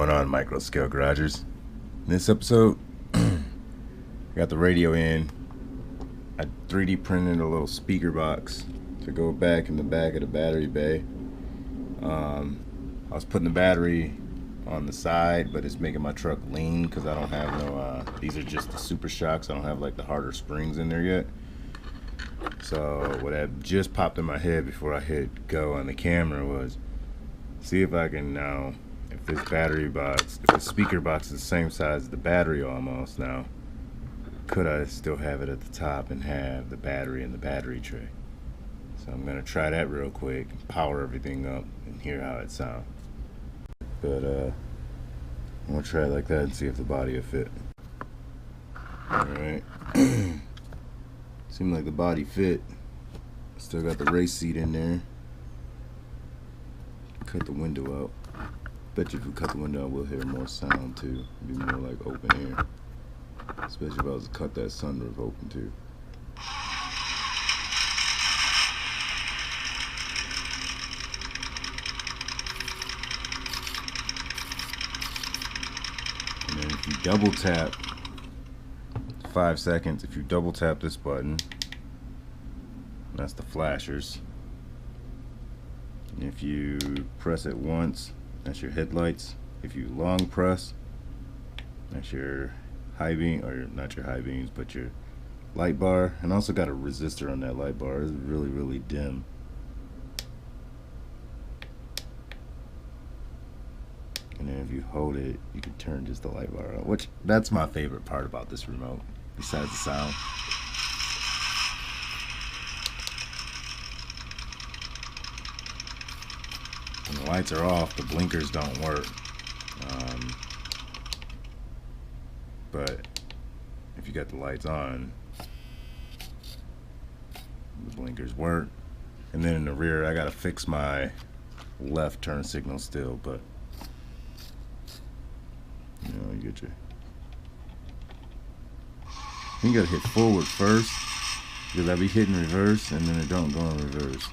going on, micro scale garagers? In this episode, I got the radio in. I 3D printed a little speaker box to go back in the back of the battery bay. I was putting the battery on the side, but it's making my truck lean because I don't have no, these are just the super shocks. I don't have like the harder springs in there yet. So what had just popped in my head before I hit go on the camera was see if I can now, if this battery box, if the speaker box is the same size as the battery almost now, could I still have it at the top and have the battery in the battery tray? So I'm gonna try that real quick, power everything up and hear how it sounds. But I'm gonna try it like that and see if the body will fit. Alright. Seemed like the body fit. Still got the race seat in there. Cut the window out. Bet you if we cut the window out, we'll hear more sound too. It'll be more like open air. Especially if I was to cut that sunroof open too. And then if you double tap, 5 seconds, if you double tap this button, that's the flashers. And if you press it once, that's your headlights. If you long press, that's your high beam, or not your high beams, but your light bar. And also got a resistor on that light bar. It's really, really dim. And then if you hold it, you can turn just the light bar on, which that's my favorite part about this remote, besides the sound. When the lights are off, the blinkers don't work. But if you got the lights on, the blinkers work. And then in the rear, I gotta fix my left turn signal still, but you know, you get your, you gotta hit forward first, because I be hitting reverse and then it don't go in reverse.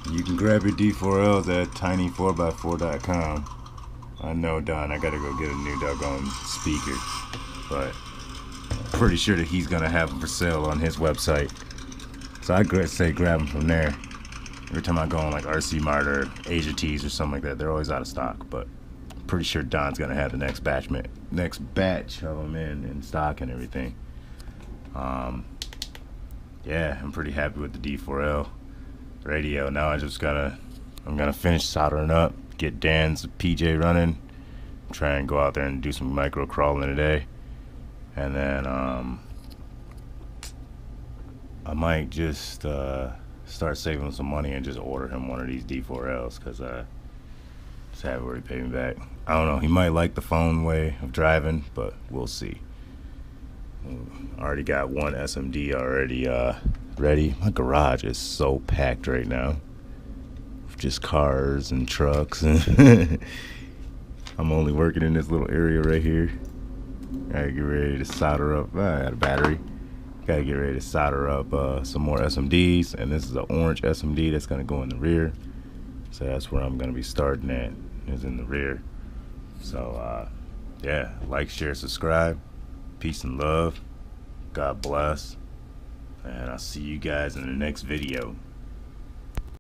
You can grab your D4Ls at tiny4x4.com. I know, Don, I gotta go get a new doggone speaker, but I'm pretty sure that he's gonna have them for sale on his website. So I say grab them from there. Every time I go on like RC Mart or Asia Tees or something like that, they're always out of stock. But I'm pretty sure Don's gonna have the next batch of them in stock and everything. Yeah, I'm pretty happy with the D4L radio. Now I'm gonna finish soldering up, get Dan's PJ running, try and go out there and do some micro crawling today, and then I might just start saving some money and just order him one of these D4Ls, because just have already paid me back. I don't know, he might like the phone way of driving, but we'll see. I already got one SMD already ready. My garage is so packed right now, just cars and trucks, and I'm only working in this little area right here. Gotta get ready to solder up. I got a battery. Gotta get ready to solder up some more SMDs, and this is an orange SMD that's gonna go in the rear. So that's where I'm gonna be starting at, is in the rear. So yeah, like, share, subscribe. Peace and love. God bless. And I'll see you guys in the next video.